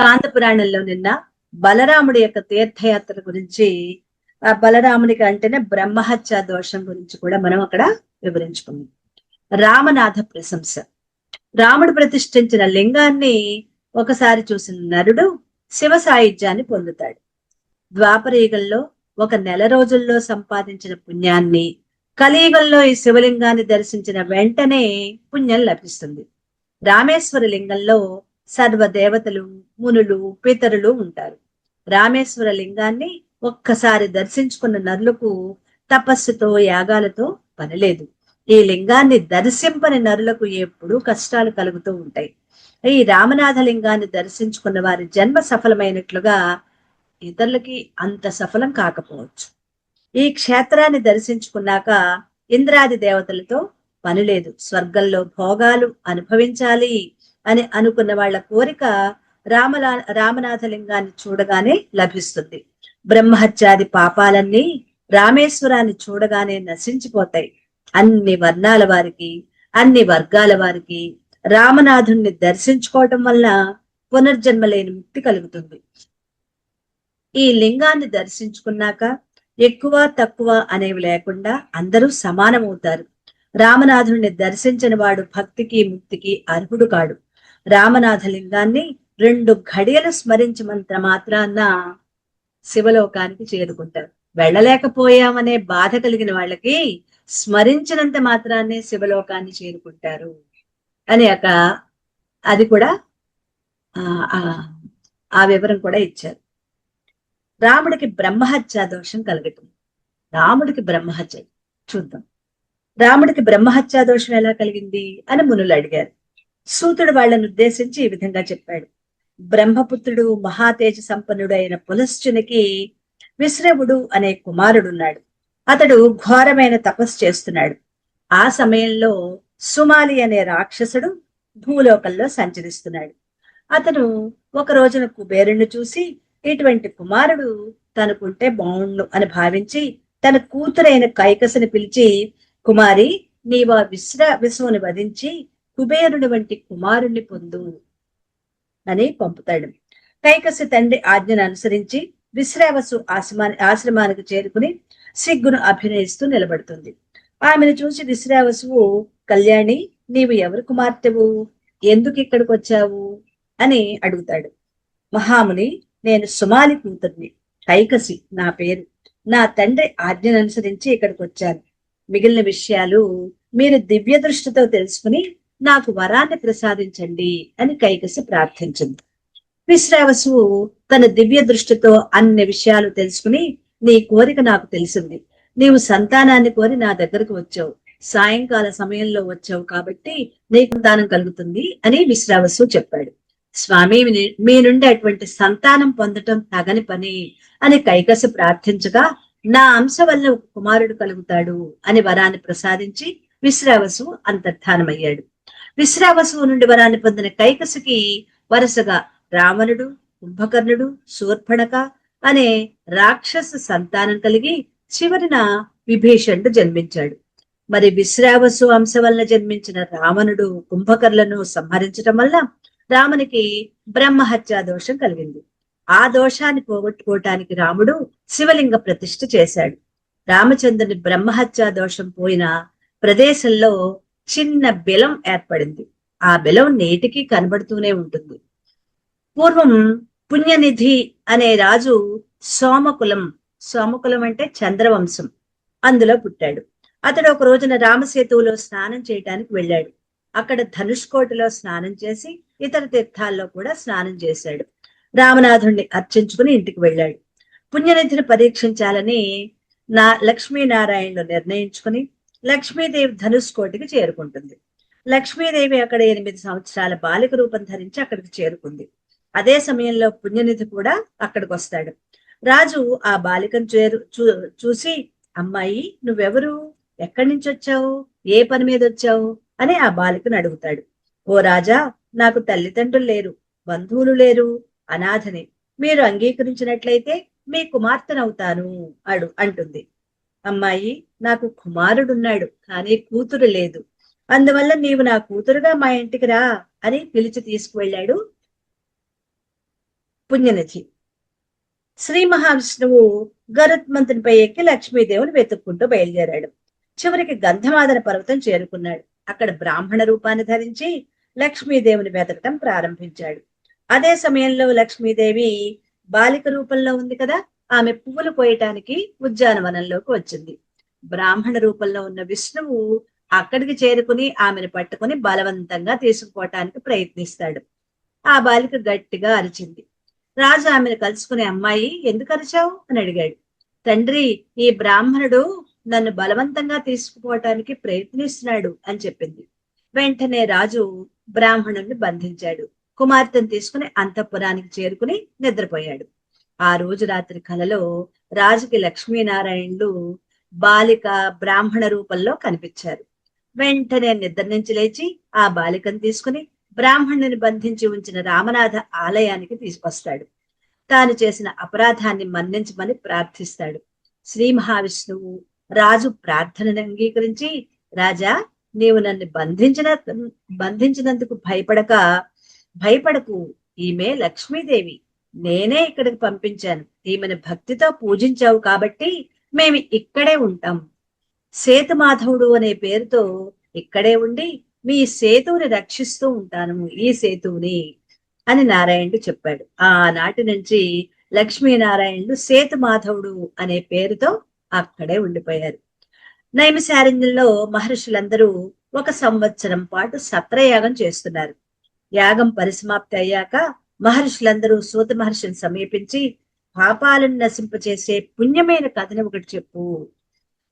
కాంత పురాణంలో నిన్న బలరాముడి యొక్క తీర్థయాత్ర గురించి, ఆ బలరాముడికి అంటేనే బ్రహ్మహత్య దోషం గురించి కూడా మనం అక్కడ వివరించుకున్నాం. రామనాథ ప్రశంస. రాముడు ప్రతిష్ఠించిన లింగాన్ని ఒకసారి చూసిన నరుడు శివ సాయుధ్యాన్ని పొందుతాడు. ద్వాపరయుగంలో 1 నెల రోజుల్లో సంపాదించిన పుణ్యాన్ని కలియుగంలో ఈ శివలింగాన్ని దర్శించిన వెంటనే పుణ్యం లభిస్తుంది. రామేశ్వర లింగంలో సర్వ దేవతలు, మునులు, పితరులు ఉంటారు. రామేశ్వర లింగాన్ని ఒక్కసారి దర్శించుకున్న నరులకు తపస్సుతో, యాగాలతో పనిలేదు. ఈ లింగాన్ని దర్శింపని నరులకు ఎప్పుడూ కష్టాలు కలుగుతూ ఉంటాయి. ఈ రామనాథ లింగాన్ని దర్శించుకున్న వారి జన్మ సఫలమైనట్లుగా ఇతరులకి అంత సఫలం కాకపోవచ్చు. ఈ క్షేత్రాన్ని దర్శించుకున్నాక ఇంద్రాది దేవతలతో పనిలేదు. స్వర్గంలో భోగాలు అనుభవించాలి అని అనుకున్న వాళ్ళ కోరిక రామనాథ లింగాన్ని చూడగానే లభిస్తుంది. బ్రహ్మహత్యాది పాపాలన్నీ రామేశ్వరాన్ని చూడగానే నశించిపోతాయి. అన్ని వర్ణాల వారికి, అన్ని వర్గాల వారికి రామనాథుణ్ణి దర్శించుకోవటం వల్ల పునర్జన్మ లేని ముక్తి కలుగుతుంది. ఈ లింగాన్ని దర్శించుకున్నాక ఎక్కువ తక్కువ అనేవి లేకుండా అందరూ సమానమవుతారు. రామనాథుణ్ణి దర్శించిన వాడు భక్తికి, ముక్తికి అర్హుడు కాడు. రామనాథ లింగాన్ని 2 ఘడియలు స్మరించమంత మాత్రాన శివలోకానికి చేరుకుంటారు. వెళ్ళలేకపోయామనే బాధ కలిగిన వాళ్ళకి స్మరించినంత మాత్రాన్నే శివలోకాన్ని చేరుకుంటారు అని అది కూడా ఆ వివరం కూడా ఇచ్చారు. రాముడికి బ్రహ్మహత్య దోషం కలగటం. రాముడికి బ్రహ్మహత్య చూద్దాం. రాముడికి బ్రహ్మహత్యా దోషం ఎలా కలిగింది అని మునులు అడిగారు. సూతుడు వాళ్ళను ఉద్దేశించి ఈ విధంగా చెప్పాడు. బ్రహ్మపుత్రుడు, మహాతేజ సంపన్నుడు అయిన పులశ్చునికి విశ్రవుడు అనే కుమారుడున్నాడు. అతడు ఘోరమైన తపస్సు చేస్తున్నాడు. ఆ సమయంలో సుమాలి అనే రాక్షసుడు భూలోకంలో సంచరిస్తున్నాడు. అతను ఒక రోజున కుబేరుణ్ణి చూసి ఇటువంటి కుమారుడు తనకుంటే బావుండు అని భావించి తన కూతురైన కైకసిని పిలిచి, కుమారి, నీవు ఆ విశ్వని వధించి కుబేరుని వంటి కుమారుణ్ణి పొందు అని పంపుతాడు. కైకసి తండ్రి ఆజ్ఞను అనుసరించి విశ్రావసు ఆశ్రమానికి చేరుకుని సిగ్గును అభినయిస్తూ నిలబడుతుంది. ఆమెను చూసి విశ్రావసువు, కళ్యాణి, నీవు ఎవరు కుమార్తెవు? ఎందుకు ఇక్కడికి వచ్చావు అని అడుగుతాడు. మహాముని, నేను సుమాలి కూతుర్ని, కైకసి నా పేరు. నా తండ్రి ఆజ్ఞను అనుసరించి ఇక్కడికి వచ్చాను. మిగిలిన విషయాలు మీరు దివ్య దృష్టితో తెలుసుకుని నాకు వరాన్ని ప్రసాదించండి అని కైకసి ప్రార్థించింది. విశ్రావసువు తన దివ్య దృష్టితో అన్ని విషయాలు తెలుసుకుని, నీ కోరిక నాకు తెలిసింది. నీవు సంతానాన్ని కోరి నా దగ్గరకు వచ్చావు. సాయంకాల సమయంలో వచ్చావు కాబట్టి నీకు సంతానం కలుగుతుంది అని విశ్రావసు చెప్పాడు. స్వామి, మీ నుండి అటువంటి సంతానం పొందటం తగని పని అని కైకసి ప్రార్థించగా, నా అంశ వల్ల ఒక కుమారుడు కలుగుతాడు అని వరాన్ని ప్రసాదించి విశ్రావసు అంతర్ధానమయ్యాడు. విశ్రావసువు నుండి వరాన్ని పొందిన కైకసికి వరుసగా రావణుడు, కుంభకర్ణుడు, శూర్పణఖ అనే రాక్షస సంతానం కలిగి చివరిన విభీషణుడు జన్మించాడు. మరి విశ్రావసు అంశ వల్ల జన్మించిన రావణుడు, కుంభకర్ణులను సంహరించడం వల్ల రామునికి బ్రహ్మహత్యా దోషం కలిగింది. ఆ దోషాన్ని పోగొట్టుకోవటానికి రాముడు శివలింగ ప్రతిష్ఠ చేశాడు. రామచంద్రుని బ్రహ్మహత్యా దోషం పోయిన ప్రదేశంలో చిన్న బిలం ఏర్పడింది. ఆ బిలం నేటికి కనబడుతూనే ఉంటుంది. పూర్వం పుణ్యనిధి అనే రాజు సోమకులం అంటే చంద్రవంశం, అందులో పుట్టాడు. అతడు ఒక రోజున రామసేతువులో స్నానం చేయటానికి వెళ్ళాడు. అక్కడ ధనుష్కోటిలో స్నానం చేసి ఇతర తీర్థాల్లో కూడా స్నానం చేశాడు. రామనాథుణ్ణి అర్చించుకుని ఇంటికి వెళ్ళాడు. పుణ్యనిధిని పరీక్షించాలని లక్ష్మీనారాయణులు నిర్ణయించుకుని లక్ష్మీదేవి ధనుష్కోటికి చేరుకుంటుంది. లక్ష్మీదేవి అక్కడ 8 సంవత్సరాల బాలిక రూపం ధరించి అక్కడికి చేరుకుంది. అదే సమయంలో పుణ్యనిధి కూడా అక్కడికి వస్తాడు. రాజు ఆ బాలికను చూసి, అమ్మాయి, నువ్వెవరు? ఎక్కడి నుంచి వచ్చావు? ఏ పని మీద వచ్చావు అని ఆ బాలికను అడుగుతాడు. ఓ రాజా, నాకు తల్లిదండ్రులు లేరు, బంధువులు లేరు, అనాథని. మీరు అంగీకరించినట్లయితే మీ కుమార్తెనవుతాను అంటుంది. అమ్మాయి, నాకు కుమారుడున్నాడు, కానీ కూతురు లేదు. అందువల్ల నీవు నా కూతురుగా మా ఇంటికి రా అని పిలిచి తీసుకువెళ్ళాడు పుణ్యనిధి. శ్రీ మహావిష్ణువు గరుత్మంతునిపై ఎక్కి లక్ష్మీదేవిని వెతుక్కుంటూ బయలుదేరాడు. చివరికి గంధమాదన పర్వతం చేరుకున్నాడు. అక్కడ బ్రాహ్మణ రూపాన్ని ధరించి లక్ష్మీదేవిని వెతకటం ప్రారంభించాడు. అదే సమయంలో లక్ష్మీదేవి బాలిక రూపంలో ఉంది కదా, ఆమె పువ్వులు కోయటానికి ఉద్యానవనంలోకి వచ్చింది. బ్రాహ్మణ రూపంలో ఉన్న విష్ణువు అక్కడికి చేరుకుని ఆమెను పట్టుకుని బలవంతంగా తీసుకుపోవటానికి ప్రయత్నిస్తాడు. ఆ బాలిక గట్టిగా అరిచింది. రాజు ఆమెను కలుసుకునే, అమ్మాయి ఎందుకు అరిచావు అని అడిగాడు. తండ్రి, ఈ బ్రాహ్మణుడు నన్ను బలవంతంగా తీసుకుపోవటానికి ప్రయత్నిస్తున్నాడు అని చెప్పింది. వెంటనే రాజు బ్రాహ్మణుణ్ణి బంధించాడు. కుమార్తెను తీసుకుని అంతఃపురానికి చేరుకుని నిద్రపోయాడు. ఆ రోజు రాత్రి కలలో రాజుకి లక్ష్మీనారాయణులు బాలిక బ్రాహ్మణ రూపంలో కనిపించారు. వెంటనే నిద్ర నుంచి లేచి ఆ బాలికను తీసుకుని బ్రాహ్మణుని బంధించి ఉంచిన రామనాథ ఆలయానికి తీసుకొస్తాడు. తాను చేసిన అపరాధాన్ని మన్నించమని ప్రార్థిస్తాడు. శ్రీ మహావిష్ణువు రాజు ప్రార్థనను అంగీకరించి, రాజా, నీవు నన్ను బంధించినందుకు భయపడకు. ఈమె లక్ష్మీదేవి, నేనే ఇక్కడికి పంపించాను. ఈమెను భక్తితో పూజించావు కాబట్టి మేము ఇక్కడే ఉంటాం. సేతుమాధవుడు అనే పేరుతో ఇక్కడే ఉండి మీ సేతువుని రక్షిస్తూ ఉంటాను, ఈ సేతువుని అని నారాయణుడు చెప్పాడు. ఆనాటి నుంచి లక్ష్మీనారాయణుడు సేతుమాధవుడు అనే పేరుతో అక్కడే ఉండిపోయారు. నైమిశారణ్యంలో మహర్షులందరూ 1 సంవత్సరం పాటు సత్రయాగం చేస్తున్నారు. యాగం పరిసమాప్తి అయ్యాక మహర్షులందరూ సూత మహర్షిని సమీపించి, పాపాలను నశింపచేసే పుణ్యమైన కథని ఒకటి చెప్పు.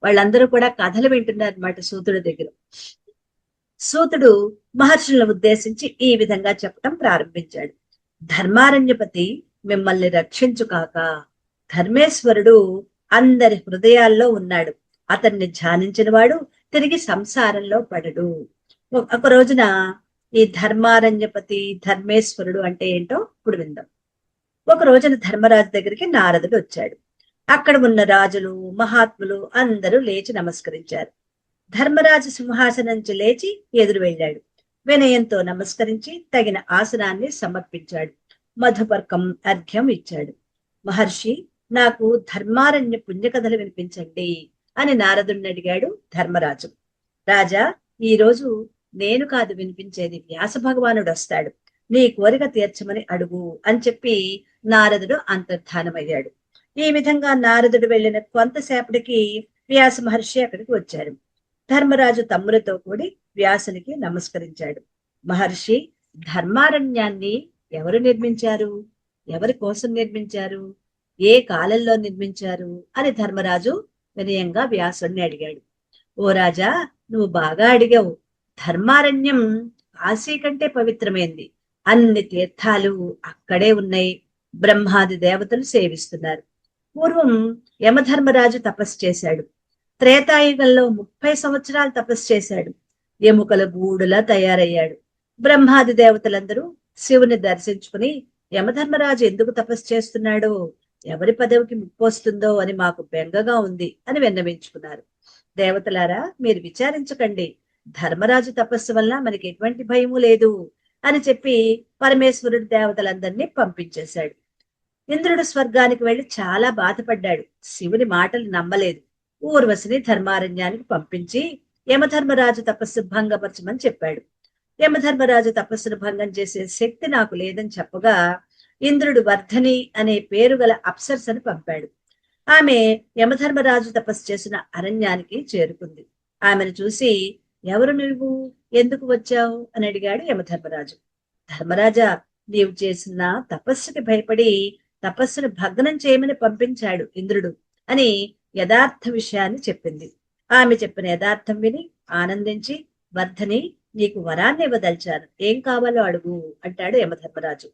వాళ్ళందరూ కూడా కథలు వింటున్నారు అన్నమాట సూతుడి దగ్గర. సూతుడు మహర్షులను ఉద్దేశించి ఈ విధంగా చెప్పటం ప్రారంభించాడు. ధర్మారణ్యపతి మిమ్మల్ని రక్షించుకాక. ధర్మేశ్వరుడు అందరి హృదయాల్లో ఉన్నాడు. అతన్ని ధ్యానించిన వాడు తిరిగి సంసారంలో పడడు. ఒక రోజున ఈ ధర్మారణ్యపతి ధర్మేశ్వరుడు అంటే ఏంటో ఇప్పుడు విందాం. ఒక రోజున ధర్మరాజు దగ్గరికి నారదుడు వచ్చాడు. అక్కడ ఉన్న రాజులు మహాత్ములు అందరూ లేచి నమస్కరించారు. ధర్మరాజు సింహాసనం నుంచి లేచి ఎదురు వెళ్ళాడు. వినయంతో నమస్కరించి తగిన ఆసనాన్ని సమర్పించాడు. మధుపర్కం అర్ఘ్యం ఇచ్చాడు. మహర్షి, నాకు ధర్మారణ్య పుణ్యకథలు వినిపించండి అని నారదుడిని అడిగాడు ధర్మరాజు. రాజా, ఈ రోజు నేను కాదు వినిపించేది, వ్యాస భగవానుడు వస్తాడు. నీ కోరిక తీర్చమని అడుగు అని చెప్పి నారదుడు అంతర్ధానమయ్యాడు. ఈ విధంగా నారదుడు వెళ్లిన కొంతసేపటికి వ్యాస మహర్షి అక్కడికి వచ్చారు. ధర్మరాజు తమ్ములతో కూడి వ్యాసునికి నమస్కరించాడు. మహర్షి, ధర్మారణ్యాన్ని ఎవరు నిర్మించారు? ఎవరి కోసం నిర్మించారు? ఏ కాలంలో నిర్మించారు అని ధర్మరాజు వినయంగా వ్యాసుడిని అడిగాడు. ఓ రాజా, నువ్వు బాగా అడిగావు. ధర్మారణ్యం కాశీ కంటే పవిత్రమైంది. అన్ని తీర్థాలు అక్కడే ఉన్నాయి. బ్రహ్మాది దేవతలు సేవిస్తున్నారు. పూర్వం యమధర్మరాజు తపస్సు చేశాడు. త్రేతాయుగంలో 30 సంవత్సరాలు తపస్సు చేశాడు. ఎముకల గూడులా తయారయ్యాడు. బ్రహ్మాది దేవతలందరూ శివుని దర్శించుకుని, యమధర్మరాజు ఎందుకు తపస్సు చేస్తున్నాడో, ఎవరి పదవికి ముప్పొస్తుందో అని మాకు బెంగగా ఉంది అని విన్నవించుకున్నారు. దేవతలారా, మీరు విచారించకండి. ధర్మరాజు తపస్సు వల్ల మనకి ఎటువంటి భయము లేదు అని చెప్పి పరమేశ్వరుడు దేవతలందరినీ పంపించేశాడు. ఇంద్రుడు స్వర్గానికి వెళ్లి చాలా బాధపడ్డాడు. శివుని మాటలు నమ్మలేదు. ఊర్వశిని ధర్మారణ్యానికి పంపించి యమధర్మరాజు తపస్సు భంగపరచమని చెప్పాడు. యమధర్మరాజు తపస్సును భంగం చేసే శక్తి నాకు లేదని చెప్పగా ఇంద్రుడు వర్ధని అనే పేరు గల అప్సరసను పంపాడు. ఆమె యమధర్మరాజు తపస్సు చేసిన అరణ్యానికి చేరుకుంది. ఆమెను చూసి, ఎవరు నువ్వు, ఎందుకు వచ్చావు అని అడిగాడు యమధర్మరాజు. ధర్మరాజా, నీవు చేసిన తపస్సుకి భయపడి తపస్సును భగ్నం చేయమని పంపించాడు ఇంద్రుడు అని యథార్థ విషయాన్ని చెప్పింది. ఆమె చెప్పిన యథార్థం విని ఆనందించి, వర్ధని, నీకు వరాన్ని ఇవ్వదలిచాను, ఏం కావాలో అడుగు అంటాడు యమధర్మరాజు.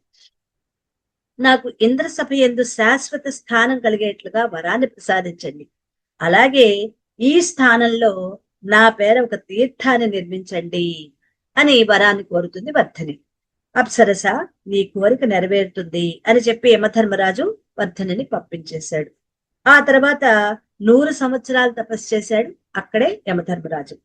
నాకు ఇంద్రసభ యందు శాశ్వత స్థానం కలిగేట్లుగా వరాన్ని ప్రసాదించండి. అలాగే ఈ స్థానంలో నా పేర ఒక తీర్థాన్ని నిర్మించండి అని వరాన్ని కోరుతుంది వర్ధని. అప్సరస, నీ కోరిక నెరవేరుతుంది అని చెప్పి యమధర్మరాజు వర్ధనిని పంపించేశాడు. ఆ తర్వాత 100 సంవత్సరాలు తపస్సు చేశాడు అక్కడే యమధర్మరాజు.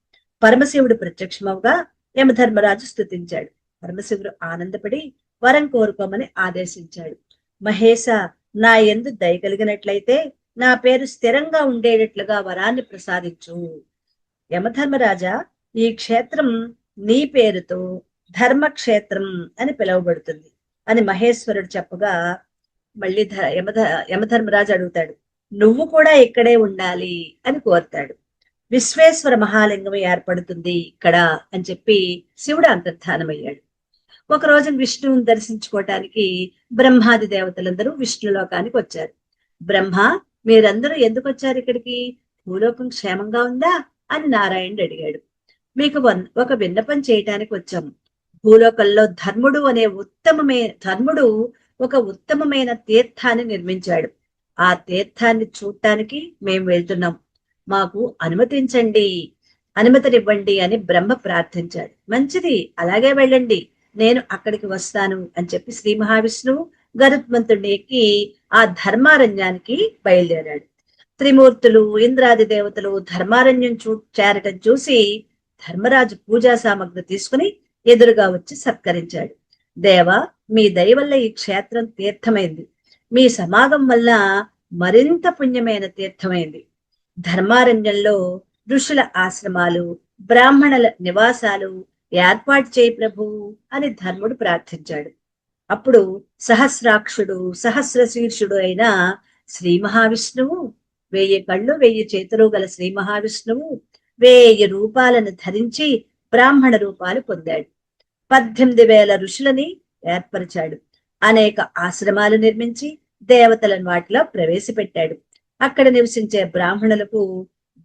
పరమశివుడు ప్రత్యక్షమవుగా యమధర్మరాజు స్తుతించాడు. పరమశివుడు ఆనందపడి వరం కోరుకోమని ఆదేశించాడు. మహేశ, నా యందు దయ కలిగినట్లయితే నా పేరు స్థిరంగా ఉండేటట్లుగా వరాన్ని ప్రసాదించు. యమధర్మరాజా, ఈ క్షేత్రం నీ పేరుతో ధర్మక్షేత్రం అని పిలువబడుతుంది అని మహేశ్వరుడు చెప్పగా, మళ్ళీ యమధర్మరాజు అడుగుతాడు, నువ్వు కూడా ఇక్కడే ఉండాలి అని కోరుతాడు. విశ్వేశ్వర మహాలింగం ఏర్పడుతుంది ఇక్కడ అని చెప్పి శివుడు అంతర్ధానమయ్యాడు. ఒక రోజు విష్ణువుని దర్శించుకోవటానికి బ్రహ్మాది దేవతలందరూ విష్ణులోకానికి వచ్చారు. బ్రహ్మ, మీరందరూ ఎందుకు వచ్చారు ఇక్కడికి? భూలోకం క్షేమంగా ఉందా అని నారాయణుడు అడిగాడు. మీకు ఒక విన్నపం చేయటానికి వచ్చాము. భూలోకంలో ధర్ముడు ఒక ఉత్తమమైన తీర్థాన్ని నిర్మించాడు. ఆ తీర్థాన్ని చూడటానికి మేము వెళ్తున్నాం. మాకు అనుమతినివ్వండి అని బ్రహ్మ ప్రార్థించాడు. మంచిది, అలాగే వెళ్ళండి, నేను అక్కడికి వస్తాను అని చెప్పి శ్రీ మహావిష్ణువు గరుత్మంతుడిని ఎక్కి ఆ ధర్మారణ్యానికి బయలుదేరాడు. త్రిమూర్తులు, ఇంద్రాది దేవతలు ధర్మారణ్యం చేరటం చూసి ధర్మరాజు పూజా సామగ్రి తీసుకుని ఎదురుగా వచ్చి సత్కరించాడు. దేవా, మీ దయ వల్ల ఈ క్షేత్రం తీర్థమైంది. మీ సమాగం వల్ల మరింత పుణ్యమైన తీర్థమైంది. ధర్మారణ్యంలో ఋషుల ఆశ్రమాలు, బ్రాహ్మణుల నివాసాలు ఏర్పాటు చేయి ప్రభు అని ధర్ముడు ప్రార్థించాడు. అప్పుడు సహస్రాక్షుడు, సహస్ర శీర్షుడు అయిన శ్రీ మహావిష్ణువు, 1000 కళ్ళు 1000 చేతులు గల శ్రీ మహావిష్ణువు 1000 రూపాలను ధరించి బ్రాహ్మణ రూపాలు పొందాడు. 18,000 ఋషులని ఏర్పరిచాడు. అనేక ఆశ్రమాలు నిర్మించి దేవతలను వాటిలో ప్రవేశపెట్టాడు. అక్కడ నివసించే బ్రాహ్మణులకు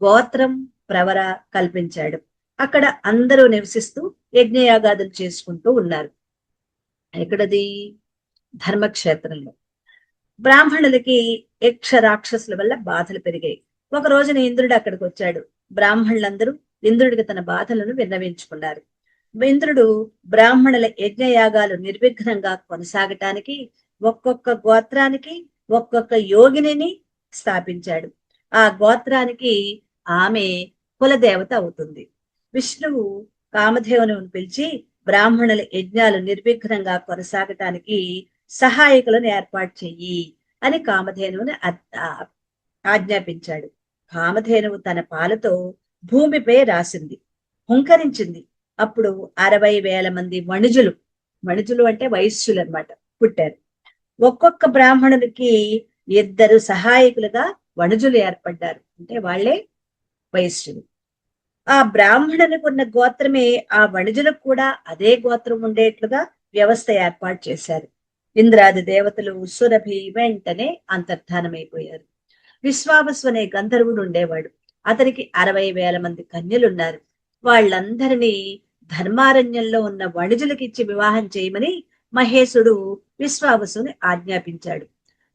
గోత్రం, ప్రవర కల్పించాడు. అక్కడ అందరూ నివసిస్తూ యజ్ఞయాగాదులు చేసుకుంటూ ఉన్నారు. ఎక్కడది? ధర్మక్షేత్రంలో. బ్రాహ్మణులకి యక్ష రాక్షసుల వల్ల బాధలు పెరిగాయి. ఒక రోజున ఇంద్రుడు అక్కడికి వచ్చాడు. బ్రాహ్మణులందరూ ఇంద్రుడికి తన బాధలను విన్నవించుకున్నారు. ఇంద్రుడు బ్రాహ్మణుల యజ్ఞయాగాలు నిర్విఘ్నంగా కొనసాగటానికి ఒక్కొక్క గోత్రానికి ఒక్కొక్క యోగిని స్థాపించాడు. ఆ గోత్రానికి ఆమె కులదేవత అవుతుంది. విష్ణువు కామధేవుని పిలిచి బ్రాహ్మణుల యజ్ఞాలు నిర్విఘ్నంగా కొనసాగటానికి సహాయకులను ఏర్పాటు చెయ్యి అని కామధేనువుని ఆజ్ఞాపించాడు. కామధేనువు తన పాలతో భూమిపై రాసింది, హుంకరించింది. అప్పుడు 60,000 మంది వణిజులు అంటే వైశ్యులు అన్నమాట, పుట్టారు. ఒక్కొక్క బ్రాహ్మణునికి 2 సహాయకులుగా వణుజులు ఏర్పడ్డారు. అంటే వాళ్లే వైశ్యులు. ఆ బ్రాహ్మణునికి ఉన్న గోత్రమే ఆ వణిజులకు కూడా అదే గోత్రం ఉండేట్లుగా వ్యవస్థ ఏర్పాటు చేశారు. ఇంద్రాది దేవతలు సురభి వెంటనే అంతర్ధానమైపోయారు. విశ్వావసు అనే గంధర్వుడు ఉండేవాడు. అతనికి 60,000 మంది కన్యలున్నారు. వాళ్ళందరినీ ధర్మారణ్యంలో ఉన్న వణిజులకిచ్చి వివాహం చేయమని మహేశుడు విశ్వావసుని ఆజ్ఞాపించాడు.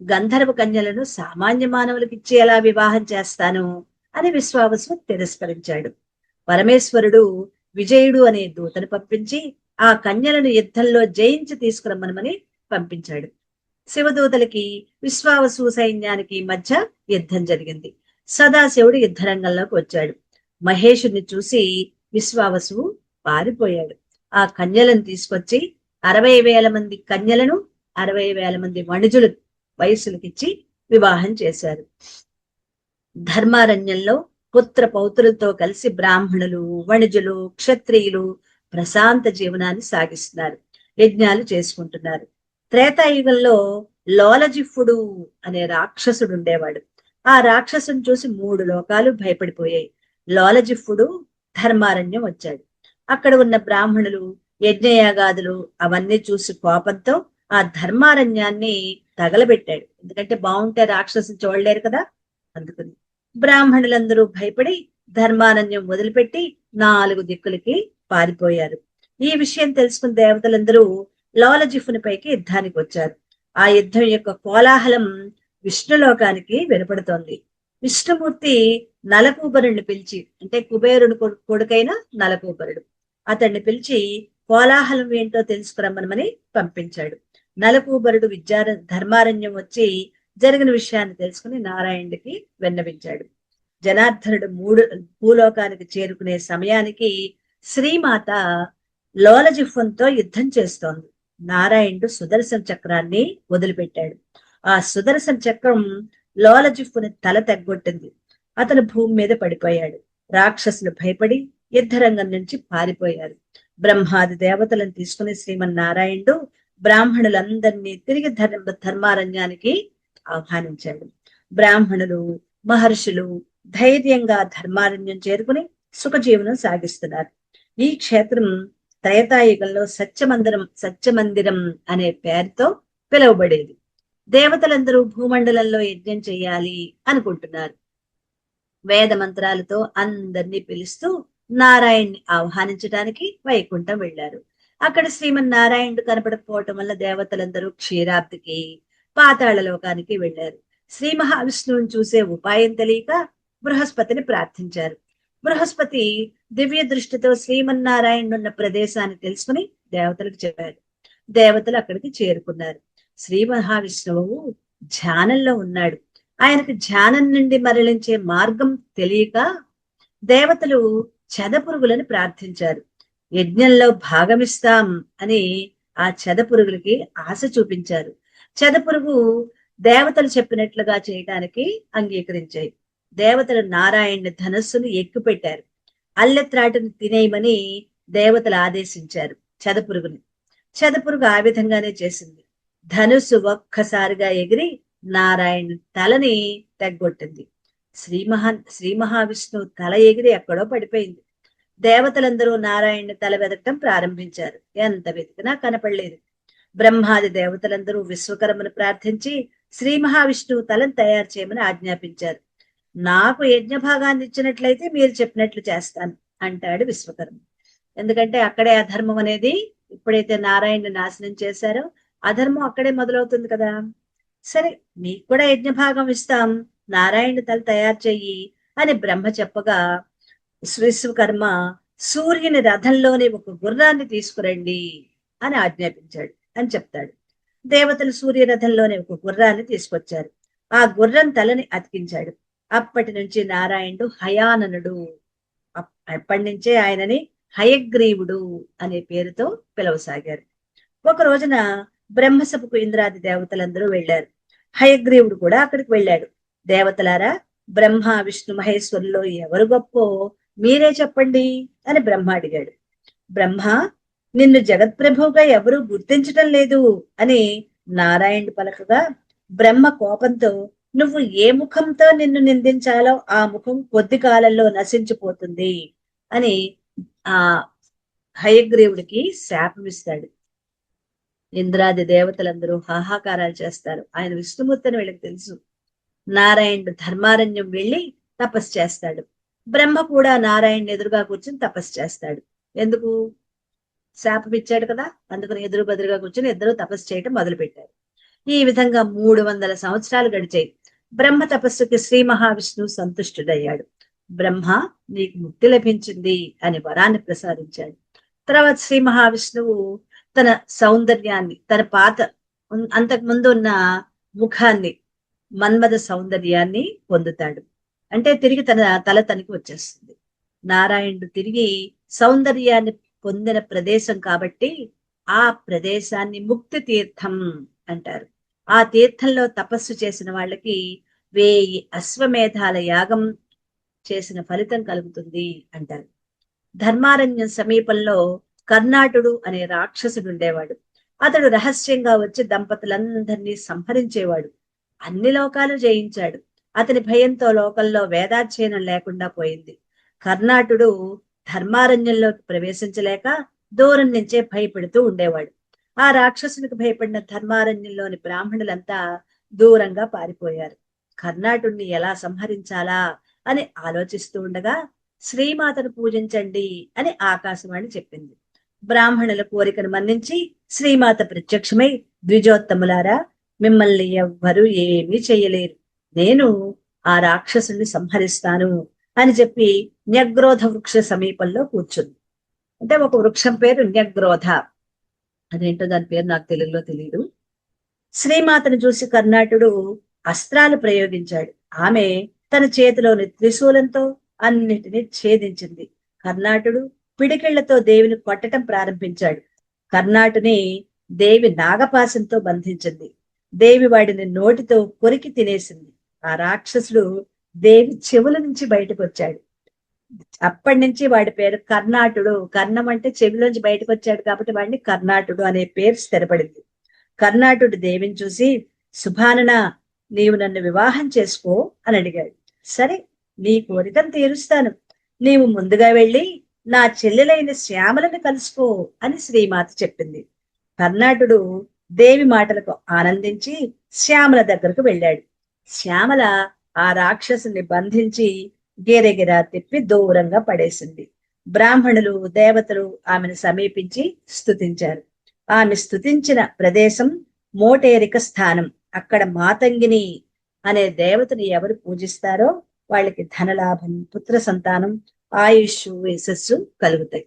గంధర్వ కన్యలను సామాన్య మానవులకిచ్చి ఎలా వివాహం చేస్తాను అని విశ్వావసు తిరస్కరించాడు. పరమేశ్వరుడు విజయుడు అనే దూతను పంపించి ఆ కన్యలను యుద్ధంలో జయించి తీసుకురమ్మనమని పంపించాడు. శివదూతలకి విశ్వావసు సైన్యానికి మధ్య యుద్ధం జరిగింది. సదాశివుడు యుద్ధరంగంలోకి వచ్చాడు. మహేషుని చూసి విశ్వావసువు పారిపోయాడు. ఆ కన్యలను తీసుకొచ్చి 60,000 మంది కన్యలను 60,000 మంది వణిజులు వయస్సులకిచ్చి వివాహం చేశారు. ధర్మారణ్యంలో పుత్ర పౌత్రులతో కలిసి బ్రాహ్మణులు, వణిజులు, క్షత్రియులు ప్రశాంత జీవనాన్ని సాగిస్తున్నారు. యజ్ఞాలు చేసుకుంటున్నారు. త్రేతాయుగంలో లోలజిఫుడు అనే రాక్షసుడు ఉండేవాడు. ఆ రాక్షసుని చూసి 3 లోకాలు భయపడిపోయాయి. లోలజిఫుడు ధర్మారణ్యం వచ్చాడు. అక్కడ ఉన్న బ్రాహ్మణులు యజ్ఞయాగాదులు అవన్నీ చూసి కోపంతో ఆ ధర్మారణ్యాన్ని తగలబెట్టాడు. ఎందుకంటే బాగుంటే రాక్షసుని చూడలేరు కదా, అందుకని బ్రాహ్మణులందరూ భయపడి ధర్మారణ్యం వదిలిపెట్టి 4 దిక్కులకి పారిపోయారు. ఈ విషయం తెలుసుకున్న దేవతలందరూ లోలజిఫుని పైకి యుద్ధానికి వచ్చారు. ఆ యుద్ధం యొక్క కోలాహలం విష్ణులోకానికి వినపడుతోంది. విష్ణుమూర్తి నలకూబరుణ్ణి పిలిచి, అంటే కుబేరుని కొడుకైన నలకూబరుడు, అతన్ని పిలిచి కోలాహలం ఏంటో తెలుసుకురమ్మనమని పంపించాడు. నలకూబరుడు ధర్మారణ్యం వచ్చి జరిగిన విషయాన్ని తెలుసుకుని నారాయణుడికి విన్నవించాడు. జనార్దనుడు భూలోకానికి చేరుకునే సమయానికి శ్రీమాత లోలజిహ్వంతో యుద్ధం చేస్తోంది. నారాయణుడు సుదర్శన చక్రాన్ని వదిలిపెట్టాడు. ఆ సుదర్శన చక్రం లోలజిహ్వుని తల తెగ్గొట్టింది. అతను భూమి మీద పడిపోయాడు. రాక్షసులు భయపడి యుద్ధరంగం నుంచి పారిపోయారు. బ్రహ్మాది దేవతలను తీసుకుని శ్రీమన్నారాయణుడు బ్రాహ్మణులందరినీ తిరిగి ధర్మారణ్యానికి ఆహ్వానించాడు. బ్రాహ్మణులు, మహర్షులు ధైర్యంగా ధర్మారణ్యం చేరుకుని సుఖజీవనం సాగిస్తున్నారు. ఈ క్షేత్రం త్రేతాయుగంలో సత్యమందిరం అనే పేరుతో పిలువబడేది. దేవతలందరూ భూమండలంలో యజ్ఞం చేయాలి అనుకుంటున్నారు. వేద మంత్రాలతో అందరినీ పిలుస్తూ నారాయణ్ణి ఆహ్వానించడానికి వైకుంఠం వెళ్లారు. అక్కడ శ్రీమన్నారాయణుడు కనపడకపోవటం వల్ల దేవతలందరూ క్షీరాబ్దికి, పాతాళ లోకానికి వెళ్లారు. శ్రీ మహావిష్ణువుని చూసే ఉపాయం తెలియక బృహస్పతిని ప్రార్థించారు. బృహస్పతి దివ్య దృష్టితో శ్రీమన్నారాయణున్న ప్రదేశాన్ని తెలుసుకుని దేవతలకు చెప్పారు. దేవతలు అక్కడికి చేరుకున్నారు. శ్రీ మహావిష్ణువు ధ్యానంలో ఉన్నాడు. ఆయనకు ధ్యానం నుండి మరలించే మార్గం తెలియక దేవతలు చెదపురుగులను ప్రార్థించారు. యజ్ఞంలో భాగమిస్తాం అని ఆ చెదపురుగులకి ఆశ చూపించారు. చెదపురుగు దేవతలు చెప్పినట్లుగా చేయటానికి అంగీకరించాయి. దేవతలు నారాయణుని ధనస్సును ఎక్కుపెట్టారు. అల్లెత్రాటిని తినేయమని దేవతలు ఆదేశించారు చెదపురుగుని. చెదపురుగు ఆ విధంగానే చేసింది. ధనుస్సు ఒక్కసారిగా ఎగిరి నారాయణ తలని తెగ్గొట్టింది. శ్రీ మహావిష్ణువు తల ఎగిరి ఎక్కడో పడిపోయింది. దేవతలందరూ నారాయణుని తల వెతకటం ప్రారంభించారు. ఎంత వెతికినా కనపడలేదు. బ్రహ్మాది దేవతలందరూ విశ్వకర్మను ప్రార్థించి శ్రీ మహావిష్ణువు తలను తయారు చేయమని ఆజ్ఞాపించారు. నాకు యజ్ఞ భాగాన్ని ఇచ్చినట్లయితే మీరు చెప్పినట్లు చేస్తాను అంటాడు విశ్వకర్మ. ఎందుకంటే అక్కడే అధర్మం అనేది, ఎప్పుడైతే నారాయణుని నాశనం చేశారో అధర్మం అక్కడే మొదలవుతుంది కదా. సరే, నీకు కూడా యజ్ఞ భాగం ఇస్తాం, నారాయణ తల తయారు చెయ్యి అని బ్రహ్మ చెప్పగా విశ్వకర్మ సూర్యుని రథంలోని ఒక గుర్రాన్ని తీసుకురండి అని ఆజ్ఞాపించాడు అని చెప్తాడు. దేవతలు సూర్య రథంలోని ఒక గుర్రాన్ని తీసుకొచ్చారు. ఆ గుర్రం తలని అతికించాడు. అప్పటి నుంచి నారాయణుడు హయాననుడు, అప్పటి నుంచే ఆయనని హయగ్రీవుడు అనే పేరుతో పిలవసాగారు. ఒక రోజున బ్రహ్మసభకు ఇంద్రాది దేవతలందరూ వెళ్లారు. హయగ్రీవుడు కూడా అక్కడికి వెళ్ళాడు. దేవతలారా, బ్రహ్మ విష్ణు మహేశ్వరులో ఎవరు గొప్పో మీరే చెప్పండి అని బ్రహ్మ అడిగాడు. బ్రహ్మ, నిన్ను జగత్ప్రభువుగా ఎవరూ గుర్తించటం లేదు అని నారాయణుడు పలకగా బ్రహ్మ కోపంతో, నువ్వు ఏ ముఖంతో నిన్ను నిందించాలో ఆ ముఖం కొద్ది కాలంలో నశించిపోతుంది అని ఆ హయగ్రీవుడికి శాపమిస్తాడు. ఇంద్రాది దేవతలందరూ హాహాకారాలు చేస్తారు. ఆయన విష్ణుమూర్తిని వీళ్ళకి తెలుసు. నారాయణుడు ధర్మారణ్యం వెళ్లి తపస్సు చేస్తాడు. బ్రహ్మ కూడా నారాయణుని ఎదురుగా కూర్చుని తపస్సు చేస్తాడు. ఎందుకు? శాపం ఇచ్చాడు కదా, అందుకని ఎదురు బదురుగా కూర్చుని ఇద్దరు తపస్సు చేయటం మొదలు పెట్టారు. ఈ విధంగా 300 సంవత్సరాలు గడిచాయి. బ్రహ్మ తపస్సుకి శ్రీ మహావిష్ణువు సంతుష్టుడయ్యాడు. బ్రహ్మ, నీకు ముక్తి లభించింది అని వరాన్ని ప్రసాదించాడు. తర్వాత శ్రీ మహావిష్ణువు తన సౌందర్యాన్ని, తన అంతకు ముందు ఉన్న ముఖాన్ని, మన్మథ సౌందర్యాన్ని పొందుతాడు. అంటే తిరిగి తన తల తనకి వచ్చేస్తుంది. నారాయణుడు తిరిగి సౌందర్యాన్ని పొందిన ప్రదేశం కాబట్టి ఆ ప్రదేశాన్ని ముక్తి తీర్థం అంటారు. ఆ తీర్థంలో తపస్సు చేసిన వాళ్ళకి 1000 అశ్వమేధాల యాగం చేసిన ఫలితం కలుగుతుంది అంటారు. ధర్మారణ్యం సమీపంలో కర్ణాటుడు అనే రాక్షసుడు ఉండేవాడు. అతడు రహస్యంగా వచ్చి దంపతులందరినీ సంహరించేవాడు. అన్ని లోకాలు జయించాడు. అతని భయంతో లోకంలో వేదాధ్యయనం లేకుండా పోయింది. కర్ణాటుడు ధర్మారణ్యంలోకి ప్రవేశించలేక దూరం నుంచే భయపెడుతూ ఉండేవాడు. ఆ రాక్షసునికి భయపడిన ధర్మారణ్యంలోని బ్రాహ్మణులంతా దూరంగా పారిపోయారు. కర్ణాటుడిని ఎలా సంహరించాలా అని ఆలోచిస్తూ ఉండగా శ్రీమాతను పూజించండి అని ఆకాశవాణి చెప్పింది. బ్రాహ్మణుల కోరికను మన్నించి శ్రీమాత ప్రత్యక్షమై, ద్విజోత్తములారా, మిమ్మల్ని ఎవ్వరూ ఏమీ చెయ్యలేరు, నేను ఆ రాక్షసుని సంహరిస్తాను అని చెప్పి న్యగ్రోధ వృక్ష సమీపంలో కూర్చుంది. అంటే ఒక వృక్షం పేరు న్యగ్రోధ, అదేంటో దాని పేరు నాకు తెలుగులో తెలియదు. శ్రీమాతను చూసి కర్ణాటుడు అస్త్రాలు ప్రయోగించాడు. ఆమె తన చేతిలోని త్రిశూలంతో అన్నిటినీ ఛేదించింది. కర్ణాటుడు పిడికిళ్లతో దేవిని కొట్టడం ప్రారంభించాడు. కర్ణాటుని దేవి నాగపాశంతో బంధించింది. దేవి వాడిని నోటితో కొరికి తినేసింది. ఆ రాక్షసుడు దేవి చెవుల నుంచి బయటకు వచ్చాడు. అప్పటి నుంచి వాడి పేరు కర్ణాటుడు. కర్ణం అంటే చెవిలోంచి బయటకు వచ్చాడు కాబట్టి వాడిని కర్ణాటుడు అనే పేరు స్థిరపడింది. కర్ణాటుడు దేవిని చూసి, శుభానన, నీవు నన్ను వివాహం చేసుకో అని అడిగాడు. సరే, నీ కోరికను తీరుస్తాను. నీవు ముందుగా వెళ్ళి నా చెల్లెలైన శ్యామలను కలుసుకో అని శ్రీమాత చెప్పింది. కర్ణాటుడు దేవి మాటలకు ఆనందించి శ్యామల దగ్గరకు వెళ్ళాడు. శ్యామల ఆ రాక్షసుని బంధించి గిరగిరా తిప్పి దూరంగా పడేసింది. బ్రాహ్మణులు దేవతలు ఆమెను సమీపించి స్తుతించారు. ఆమె స్తుతించిన ప్రదేశం మోటేరిక స్థానం. అక్కడ మాతంగిని అనే దేవతని ఎవరు పూజిస్తారో వాళ్ళకి ధనలాభం, పుత్ర సంతానం, ఆయుష్, యశస్సు కలుగుతాయి.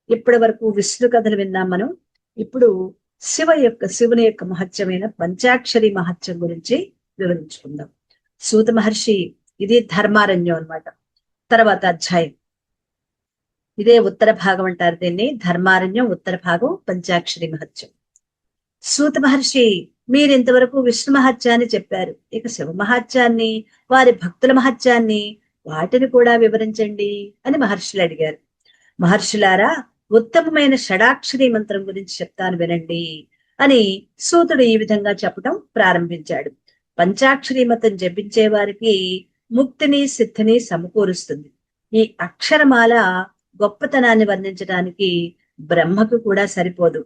ఇప్పటి వరకు విష్ణు కథలు విన్నాం మనం. ఇప్పుడు శివుని యొక్క మహత్యమైన పంచాక్షరి మహత్యం గురించి వివరించుకుందాం. సూత మహర్షి, ఇది ధర్మారణ్యం అన్నమాట. తర్వాత అధ్యాయం ఇదే ఉత్తర భాగం అంటారు దీన్ని. ధర్మారణ్యం ఉత్తర భాగం, పంచాక్షరి మహత్యం. సూత మహర్షి, మీరు ఇంతవరకు విష్ణు మహత్యాన్ని చెప్పారు. ఇక శివ మహత్యాన్ని, వారి భక్తుల మహత్యాన్ని, వాటిని కూడా వివరించండి అని మహర్షులు అడిగారు. మహర్షులారా, ఉత్తమమైన షడాక్షరి మంత్రం గురించి చెప్తాను వినండి అని సూతుడు ఈ విధంగా చెప్పడం ప్రారంభించాడు. పంచాక్షరి మంత్రం జపించే వారికి ముక్తిని, సిద్ధిని సమకూరుస్తుంది. ఈ అక్షరమాల గొప్పతనాన్ని వర్ణించడానికి బ్రహ్మకు కూడా సరిపోదు.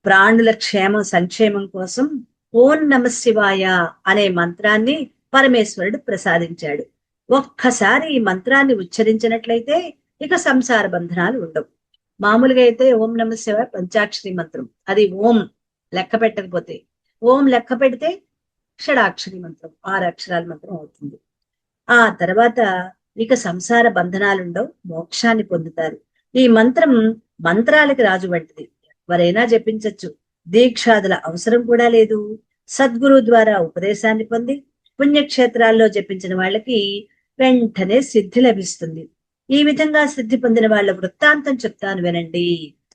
ప్రాణుల క్షేమం, సంక్షేమం కోసం ఓం నమ శివాయ అనే మంత్రాన్ని పరమేశ్వరుడు ప్రసాదించాడు. ఒక్కసారి ఈ మంత్రాన్ని ఉచ్చరించినట్లయితే ఇక సంసార బంధనాలు ఉండవు. మామూలుగా అయితే ఓం నమ శివాయ పంచాక్షరి మంత్రం, అది ఓం లెక్క పెట్టకపోతే, ఓం లెక్క పెడితే షడాక్షరి మంత్రం, 6 అక్షరాల మంత్రం అవుతుంది. ఆ తర్వాత ఇక సంసార బంధనాలు ఉండవు, మోక్షాన్ని పొందుతారు. ఈ మంత్రం మంత్రాలకి రాజు వంటిది. ఎవరైనా జపించచ్చు. దీక్షాదుల అవసరం కూడా లేదు. సద్గురు ద్వారా ఉపదేశాన్ని పొంది పుణ్యక్షేత్రాల్లో జపించిన వాళ్ళకి వెంటనే సిద్ధి లభిస్తుంది. ఈ విధంగా సిద్ధి పొందిన వాళ్ళ వృత్తాంతం చెప్తాను వినండి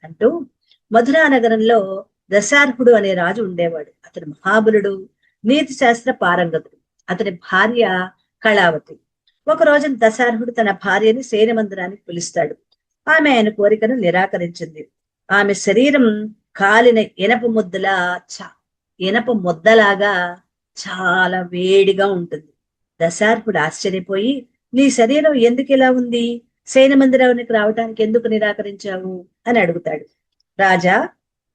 అంటూ, మధురా నగరంలో దశార్హుడు అనే రాజు ఉండేవాడు. అతడు మహాబలుడు, నీతి శాస్త్ర పారంగతుడు. అతని భార్య కళావతి. ఒక రోజు దశార్హుడు తన భార్యని సేన మందిరానికి పిలుస్తాడు. ఆమె ఆయన కోరికను నిరాకరించింది. ఆమె శరీరం కాలిన ఇనప ముద్దలాగా చాలా వేడిగా ఉంటుంది. దశార్హుడు ఆశ్చర్యపోయి, నీ శరీరం ఎందుకు ఇలా ఉంది? సేన మందిరానికి రావటానికి ఎందుకు నిరాకరించావు అని అడుగుతాడు. రాజా,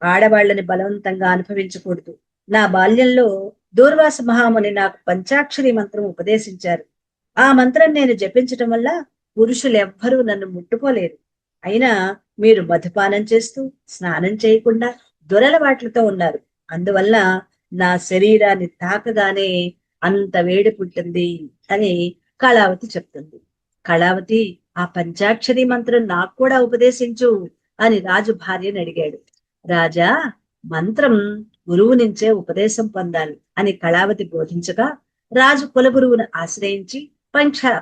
ఆడవాళ్లని బలవంతంగా అనుభవించకూడదు. నా బాల్యంలో దూర్వాస మహాముని నాకు పంచాక్షరి మంత్రం ఉపదేశించారు. ఆ మంత్రం నేను జపించటం వల్ల పురుషులెవ్వరూ నన్ను ముట్టుకోలేరు. అయినా మీరు మధుపానం చేస్తూ స్నానం చేయకుండా దురలవాట్లతో ఉన్నారు. అందువల్ల నా శరీరాన్ని తాకగానే అంత వేడి పుట్టింది అని కళావతి చెప్తుంది. కళావతి, ఆ పంచాక్షరి మంత్రం నాకు కూడా ఉపదేశించు అని రాజు భార్యని అడిగాడు. రాజా, మంత్రం గురువు నుంచే ఉపదేశం పొందాలి అని కళావతి బోధించగా రాజు కులగురువును ఆశ్రయించి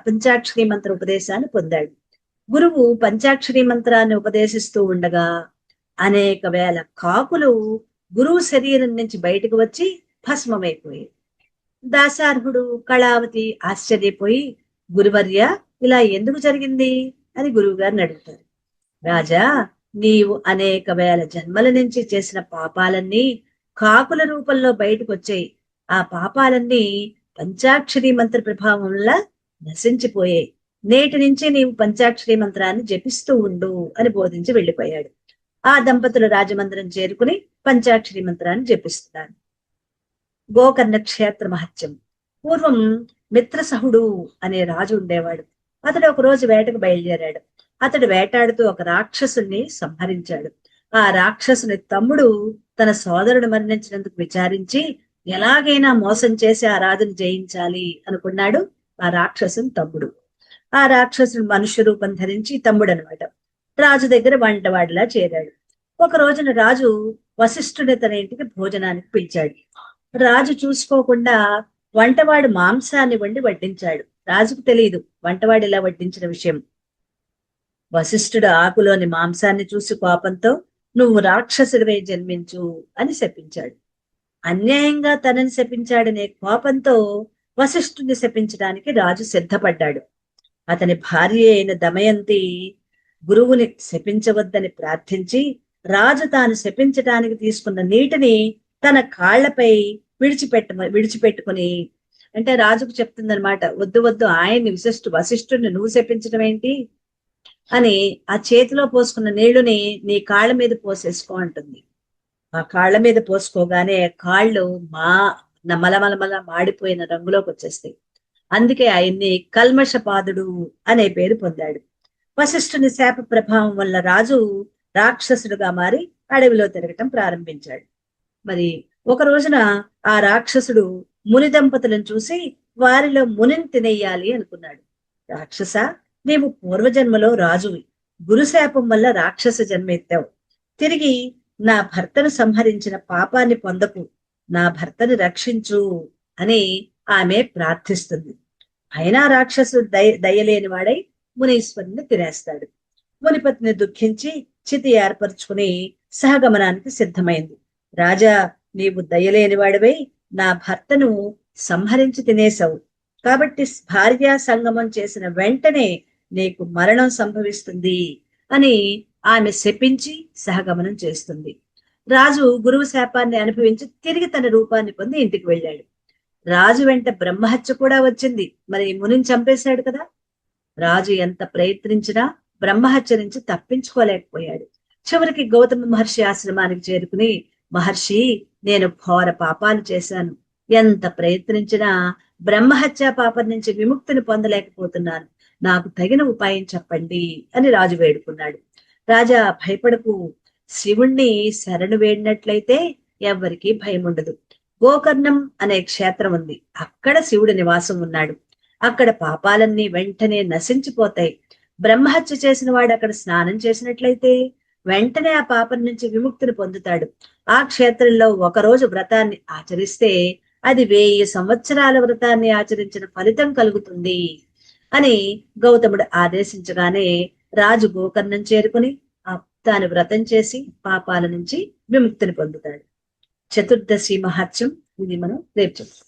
పంచాక్షరి మంత్ర ఉపదేశాన్ని పొందాడు. గురువు పంచాక్షరి మంత్రాన్ని ఉపదేశిస్తూ ఉండగా అనేక వేల కాకులు గురువు శరీరం నుంచి బయటకు వచ్చి భస్మమైపోయాయి. దాసార్హుడు, కళావతి ఆశ్చర్యపోయి, గురువర్య, ఇలా ఎందుకు జరిగింది అని గురువు గారిని అడుగుతారు. రాజా, నీవు అనేక వేల జన్మల నుంచి చేసిన పాపాలన్నీ కాకుల రూపంలో బయటకు వచ్చాయి. ఆ పాపాలన్నీ పంచాక్షరి మంత్ర ప్రభావం వల్ల నశించిపోయాయి. నేటి నుంచి నీవు పంచాక్షరి మంత్రాన్ని జపిస్తూ ఉండు అని బోధించి వెళ్ళిపోయాడు. ఆ దంపతులు రాజమందిరం చేరుకుని పంచాక్షరి మంత్రాన్ని జపిస్తున్నారు. గోకర్ణ క్షేత్ర మహత్యం. పూర్వం మిత్రసహుడు అనే రాజు ఉండేవాడు. అతడు ఒక రోజు వేటకు బయలుదేరాడు. అతడు వేటాడుతూ ఒక రాక్షసుని సంహరించాడు. ఆ రాక్షసుని తమ్ముడు తన సోదరుడు మరణించినందుకు విచారించి ఎలాగైనా మోసం చేసి ఆ రాజును జయించాలి అనుకున్నాడు. ఆ రాక్షసుని తమ్ముడు. ఆ రాక్షసుడు మనుష్య రూపం ధరించి తమ్ముడు అనమాట. రాజు దగ్గర వంటవాడిలా చేరాడు. ఒక రోజున రాజు వశిష్ఠుని తన ఇంటికి భోజనానికి పిలిచాడు. రాజు చూసుకోకుండా వంటవాడు మాంసాన్ని వండి వడ్డించాడు. రాజుకు తెలియదు వంటవాడు ఇలా వడ్డించిన విషయం. వశిష్ఠుడు ఆకులోని మాంసాన్ని చూసి కోపంతో నువ్వు రాక్షసుడివై జన్మించు అని శపించాడు. అన్యాయంగా తనని శపించాడనే కోపంతో వశిష్ఠుడిని శపించడానికి రాజు సిద్ధపడ్డాడు. అతని భార్య అయిన దమయంతి గురువుని శపించవద్దని ప్రార్థించి రాజు తాను శపించటానికి తీసుకున్న నీటిని తన కాళ్లపై విడిచిపెట్టుకుని, అంటే రాజుకు చెప్తుందనమాట, వద్దు వద్దు, ఆయన్ని వశిష్ఠుడిని నువ్వు శపించడం ఏంటి అని ఆ చేతిలో పోసుకున్న నీళ్లుని నీ కాళ్ళ మీద పోసేసుకో అంటుంది. ఆ కాళ్ళ మీద పోసుకోగానే కాళ్ళు మలమలమల మాడిపోయిన రంగులోకి వచ్చేస్తాయి. అందుకే ఆయన్ని కల్మషపాదుడు అనే పేరు పొందాడు. వశిష్ఠుని శాప ప్రభావం వల్ల రాజు రాక్షసుడుగా మారి అడవిలో తిరగటం ప్రారంభించాడు. మరి ఒక రోజున ఆ రాక్షసుడు ముని దంపతులను చూసి వారిలో మునిని తినేయాలి అనుకున్నాడు. రాక్షస, నీవు పూర్వజన్మలో రాజువి, గురుశాపం వల్ల రాక్షస జన్మ ఎత్తావు. తిరిగి నా భర్తను సంహరించిన పాపాన్ని పొందకు, నా భర్తను రక్షించు అని ఆమె ప్రార్థిస్తుంది. అయినా రాక్షసుడు దయలేని వాడై మునీశ్వరుని తినేస్తాడు. మునిపత్ని దుఃఖించి చితి ఏర్పరచుకుని సహగమనానికి సిద్ధమైంది. రాజా, నీవు దయలేని వాడివై నా భర్తను సంహరించి తినేశావు, కాబట్టి భార్యా సంగమం చేసిన వెంటనే నీకు మరణం సంభవిస్తుంది అని ఆమె శపించి సహగమనం చేస్తుంది. రాజు గురువు శాపాన్ని అనుభవించి తిరిగి తన రూపాన్ని పొంది ఇంటికి వెళ్ళాడు. రాజు వెంట బ్రహ్మహత్య కూడా వచ్చింది. మరి మునిని చంపేశాడు కదా. రాజు ఎంత ప్రయత్నించినా బ్రహ్మహత్య నుంచి తప్పించుకోలేకపోయాడు. చివరికి గౌతమ మహర్షి ఆశ్రమానికి చేరుకుని, మహర్షి, నేను ఘోర పాపాలు చేశాను, ఎంత ప్రయత్నించినా బ్రహ్మహత్య పాపం నుంచి విముక్తిని పొందలేకపోతున్నాను, నాకు తగిన ఉపాయం చెప్పండి అని రాజు వేడుకున్నాడు. రాజా, భయపడకు, శివుణ్ణి శరణు వేడినట్లయితే ఎవ్వరికీ భయం ఉండదు. గోకర్ణం అనే క్షేత్రం ఉంది, అక్కడ శివుడి నివాసం ఉన్నాడు. అక్కడ పాపాలన్నీ వెంటనే నశించిపోతాయి. బ్రహ్మహత్య చేసిన వాడు అక్కడ స్నానం చేసినట్లయితే వెంటనే ఆ పాపం నుంచి విముక్తిని పొందుతాడు. ఆ క్షేత్రంలో ఒకరోజు వ్రతాన్ని ఆచరిస్తే అది 1000 సంవత్సరాల వ్రతాన్ని ఆచరించిన ఫలితం కలుగుతుంది అని గౌతముడు ఆదేశించగానే రాజు గోకర్ణం చేరుకుని తాను వ్రతం చేసి పాపాల నుంచి విముక్తిని పొందుతాడు. చతుర్దశి మహత్యం ఇది మనం రేపు చెప్తాం.